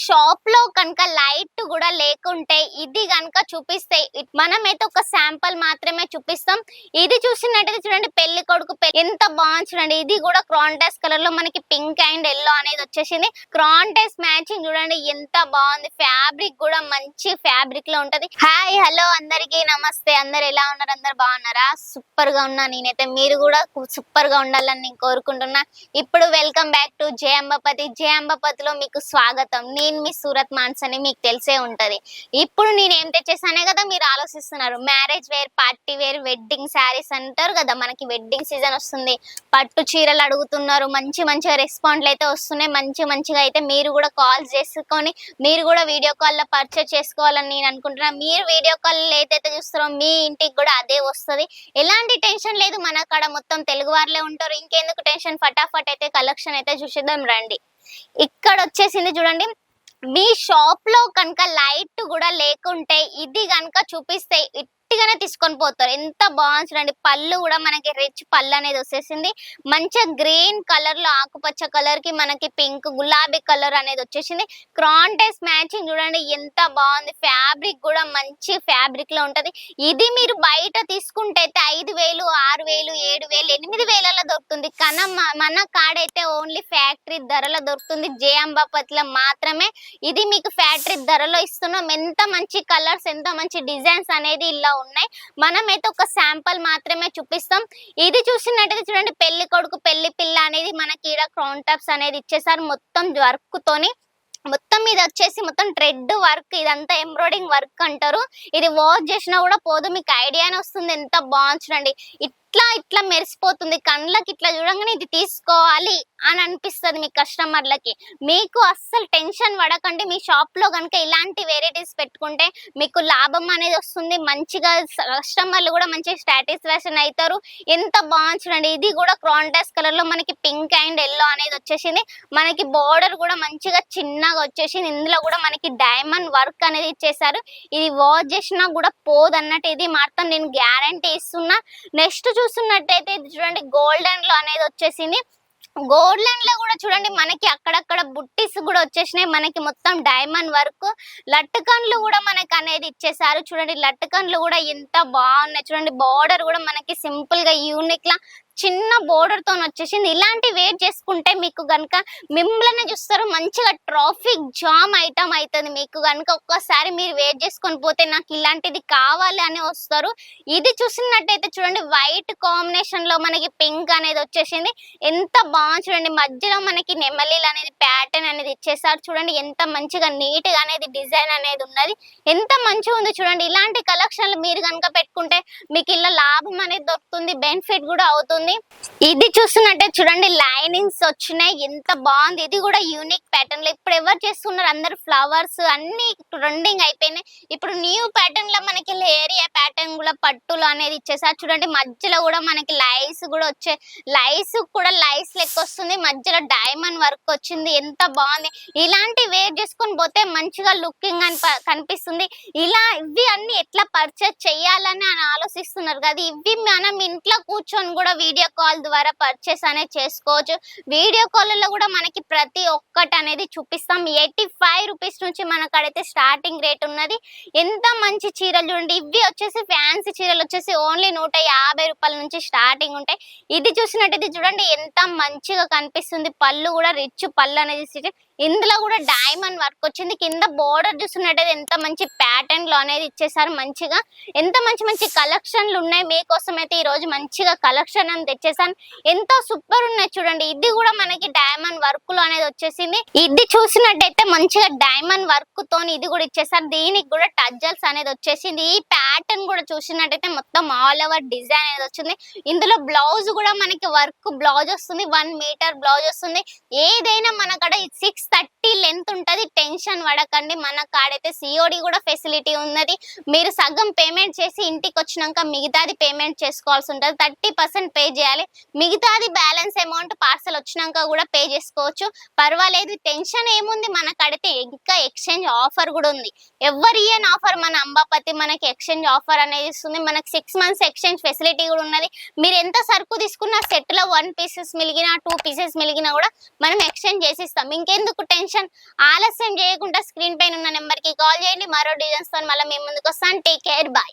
Shop లో కనుక light కూడా లేకుంటే ఇది గనుక చూపిస్తే మనమైతే ఒక శాంపుల్ మాత్రమే చూపిస్తాం. ఇది చూసినట్టయితే చూడండి పెళ్లి కొడుకు ఎంత బాగుంది చూడండి. ఇది కూడా కాంట్రాస్ట్ కలర్ లో మనకి పింక్ అండ్ ఎల్లో అనేది వచ్చేసింది. కాంట్రాస్ట్ మ్యాచింగ్ చూడండి ఎంత బాగుంది. ఫ్యాబ్రిక్ కూడా మంచి ఫ్యాబ్రిక్ లో ఉంటది. హాయ్ హలో అందరికి నమస్తే. అందరు ఎలా ఉన్నారు? అందరు బాగున్నారా? సూపర్ గా ఉన్నా నేనైతే. మీరు కూడా సూపర్ గా ఉండాలని నేను కోరుకుంటున్నా. ఇప్పుడు వెల్కమ్ బ్యాక్ టు జే అంబపతి. జే అంబపతిలో మీకు స్వాగతం. నేను మీ సూరత్ మాన్స్ అని మీకు తెలిసే ఉంటది. ఇప్పుడు నేను ఏం తెచ్చేసానే కదా మీరు ఆలోచిస్తున్నారు. Marriage wear, party wear, wedding saris అంటారు కదా. మనకి వెడ్డింగ్ సీజన్ వస్తుంది. పట్టు చీరలు అడుగుతున్నారు. మంచిగా రెస్పాండ్లు అయితే వస్తున్నాయి. మంచిగా అయితే మీరు కూడా కాల్ చేసుకొని మీరు కూడా వీడియో కాల్ లో పర్చేస్ చేసుకోవాలని నేను అనుకుంటున్నా. మీరు వీడియో కాల్ ఏదైతే చూస్తారో మీ ఇంటికి కూడా అదే వస్తుంది. ఎలాంటి టెన్షన్ లేదు. మన కాడ మొత్తం తెలుగు వారులే ఉంటారు. ఇంకెందుకు టెన్షన్, ఫటాఫట్ అయితే కలెక్షన్ అయితే చూసేద్దాం రండి. ఇక్కడ వచ్చేసింది చూడండి. మీ షాప్ లో కనుక లైట్ కూడా లేకుంటే ఇది కనుక చూపిస్తే ఇట్టిగానే తీసుకొని పోతారు. ఎంత బాగుంది చూడండి. పళ్ళు కూడా మనకి రిచ్ పళ్ళు అనేది వచ్చేసింది. మంచిగా గ్రీన్ కలర్ లో ఆకుపచ్చ కలర్ కి మనకి పింక్ గులాబీ కలర్ అనేది వచ్చేసింది. కాంట్రాస్ట్ మ్యాచింగ్ చూడండి ఎంత బాగుంది. ఫ్యాబ్రిక్ కూడా మంచి ఫ్యాబ్రిక్ లో ఉంటది. ఇది మీరు బయట తీసుకుంటే అయితే 5,000, 6,000, 7,000, 8,000 దొరుకుతుంది. కానీ మన కాడైతే ఓన్లీ ఫ్యాక్టరీ ధరలో దొరుకుతుంది. జే అంబపతిలో మాత్రమే ఇది మీకు ఫ్యాక్టరీ ధరలో ఇస్తున్నాం. ఎంత మంచి కలర్స్, ఎంత మంచి డిజైన్స్ అనేది ఇలా ఉన్నాయి. మనమైతే ఒక శాంపుల్ మాత్రమే చూపిస్తాం. ఇది చూసినట్టయితే చూడండి పెళ్లి కొడుకు పెళ్లి పిల్ల అనేది మనకి ఇక్కడ క్రౌన్ టాప్స్ అనేది ఇచ్చేసారు. మొత్తం వర్క్ తోని మొత్తం మీద వచ్చేసి మొత్తం థ్రెడ్ వర్క్, ఇదంతా ఎంబ్రాయిడింగ్ వర్క్ అంటారు. ఇది వాష్ చేసినా కూడా పోదు. మీకు ఐడియానే వస్తుంది ఎంత బాగుంది చూడండి. ఇట్లా మెరిసిపోతుంది. కళ్ళకి ఇట్లా చూడంగానే ఇది తీసుకోవాలి అని అనిపిస్తుంది మీ కస్టమర్లకి. మీకు అస్సలు టెన్షన్ పడకండి. మీ షాప్ లో కనుక ఇలాంటి వెరైటీస్ పెట్టుకుంటే మీకు లాభం అనేది వస్తుంది. మంచిగా కస్టమర్లు కూడా మంచి సాటిస్ఫాక్షన్ అవుతారు. ఎంత బాగుంది చూడండి. ఇది కూడా కాంట్రాస్ట్ కలర్ లో మనకి పింక్ అండ్ ఎల్లో అనేది వచ్చేసింది. మనకి బోర్డర్ కూడా మంచిగా చిన్నగా వచ్చేసింది. ఇందులో కూడా మనకి డైమండ్ వర్క్ అనేది ఇచ్చేసారు. ఇది వాష్ చేసినా కూడా పోదు అన్నట్టు. ఇది మాత్రం నేను గ్యారంటీ ఇస్తున్నా. నెక్స్ట్ చూస్తున్నట్టయితే చూడండి గోల్డెన్ లో అనేది వచ్చేసింది. గోల్డెన్ లో కూడా చూడండి మనకి అక్కడక్కడ బుట్టీస్ కూడా వచ్చేసినాయి. మనకి మొత్తం డైమండ్ వర్క్, లట్టుకన్లు కూడా మనకి అనేది ఇచ్చేసారు. చూడండి లట్టుకన్లు కూడా ఎంత బాగున్నాయి చూడండి. బార్డర్ కూడా మనకి సింపుల్ గా యూనిక్ లా చిన్న బోర్డర్ తో వచ్చేసింది. ఇలాంటి వేర్ చేసుకుంటే మీకు గనుక మిమ్మల్ని చూస్తారు మంచిగా ట్రాఫిక్ జామ్ ఐటమ్ అవుతుంది. మీకు గనుక ఒక్కసారి మీరు వేర్ చేసుకొని పోతే నాకు ఇలాంటిది కావాలి అని వస్తారు. ఇది చూసినట్టయితే చూడండి వైట్ కాంబినేషన్ లో మనకి పింక్ అనేది వచ్చేసింది. ఎంత బాగుంది చూడండి. మధ్యలో మనకి నెమలీలు అనేది ప్యాటర్న్ అనేది ఇచ్చేసారు. చూడండి ఎంత మంచిగా నీట్ గా అనేది డిజైన్ అనేది ఉన్నది. ఎంత మంచిగా ఉంది చూడండి. ఇలాంటి కలెక్షన్లు మీరు కనుక పెట్టుకుంటే మీకు ఇలా లాభం అనేది దొరుకుతుంది. బెనిఫిట్ కూడా అవుతుంది. ఇది చూస్తున్నట్టే చూడండి లైనింగ్స్ వచ్చినాయి. ఎంత బాగుంది. ఇది కూడా యూనిక్ ప్యాటర్న్ లో ఇప్పుడు ఎవరు చేస్తున్నారు అందరు ఫ్లవర్స్ అన్ని ట్రెండింగ్ అయిపోయినాయి. ఇప్పుడు న్యూ ప్యాటర్న్ లో మనకి ఏరియా ప్యాటర్న్ కూడా పట్టులు అనేది ఇచ్చేసారు. చూడండి మధ్యలో కూడా మనకి లైస్ కూడా వచ్చే లైస్ కూడా లైస్ లెక్క వస్తుంది. మధ్యలో డైమండ్ వర్క్ వచ్చింది. ఎంత బాగుంది. ఇలాంటి వేర్ చేసుకొని పోతే మంచిగా లుకింగ్ అని కనిపిస్తుంది. ఇలా ఇవి అన్ని ఎట్లా పర్చేస్ చేయాలని అని ఆలోచిస్తున్నారు కదా. ఇవి మనం ఇంట్లో కూర్చొని కూడా వీడియో కాల్ ద్వారా పర్చేస్ అనేది చేసుకోవచ్చు. వీడియో కాల్లో కూడా మనకి ప్రతి ఒక్కటి అనేది చూపిస్తాం. 85 రూపీస్ నుంచి మనకడైతే స్టార్టింగ్ రేట్ ఉన్నది. ఎంత మంచి చీరలు చూడండి. ఇవి వచ్చేసి ఫ్యాన్సీ చీరలు వచ్చేసి ఓన్లీ 150 రూపాయల నుంచి స్టార్టింగ్ ఉంటాయి. ఇది చూసినట్టయితే చూడండి ఎంత మంచిగా కనిపిస్తుంది. పళ్ళు కూడా రిచ్ పళ్ళు అనేది ఇందులో కూడా డైమండ్ వర్క్ వచ్చింది. కింద బోర్డర్ చూసినట్టయితే ఎంత మంచి ప్యాటర్న్ లో అనేది ఇచ్చేసారు. మంచిగా ఎంత మంచి కలెక్షన్లు ఉన్నాయి. మీకోసం అయితే ఈ రోజు మంచిగా కలెక్షన్ అని తెచ్చేసాను. ఎంతో సూపర్ ఉన్నాయి చూడండి. ఇది కూడా మనకి డైమండ్ వర్క్ లో అనేది వచ్చేసింది. ఇది చూసినట్టయితే మంచిగా డైమండ్ వర్క్ తోని ఇది కూడా ఇచ్చేసారు. దీనికి కూడా టజల్స్ అనేది వచ్చేసింది. ఈ ప్యాటర్న్ కూడా చూసినట్టయితే మొత్తం ఆల్ ఓవర్ డిజైన్ అనేది వచ్చింది. ఇందులో బ్లౌజ్ కూడా మనకి వర్క్ బ్లౌజ్ వస్తుంది. 1 మీటర్ బ్లౌజ్ వస్తుంది. ఏదైనా మన కాడ 630 లెంత్ ఉంటది. టెన్షన్ పడకండి. మన కాడైతే సిఓడి కూడా ఫెసిలిటీ ఉన్నది. మీరు సగం పేమెంట్ చేసి ఇంటికి వచ్చినాక మిగతాది పేమెంట్ చేసుకోవాల్సి ఉంటుంది. 30% పే చేయాలి. మిగతాది బ్యాలెన్స్ అమౌంట్ పార్సల్ వచ్చినాక కూడా పే చేసుకోవచ్చు. పర్వాలేదు. టెన్షన్ ఏముంది. మన కాడైతే ఇంకా ఎక్స్చేంజ్ ఆఫర్ కూడా ఉంది. ఎవరి ఇయర్ ఆఫర్ మన అంబాపతి మనకి ఎక్స్చేంజ్ ఆఫర్ అనేది ఇస్తుంది. మనకి 6 months ఎక్స్చేంజ్ ఫెసిలిటీ కూడా ఉన్నది. మీరు ఎంత సరుకు తీసుకున్నా సెట్ లో 1 పీసెస్ మిలిగినా 2 పీసెస్ మిలిగినా కూడా మనం ఎక్స్చేంజ్ చేసిస్తాం. ఇంకెందుకు టెన్షన్, ఆలస్యం చేయకుండా స్క్రీన్ పైన ఉన్న నెంబర్ కి కాల్ చేయండి. మరో డిజైన్స్ తో మళ్ళీ మేము ముందుకు వస్తాను. Take care, bye.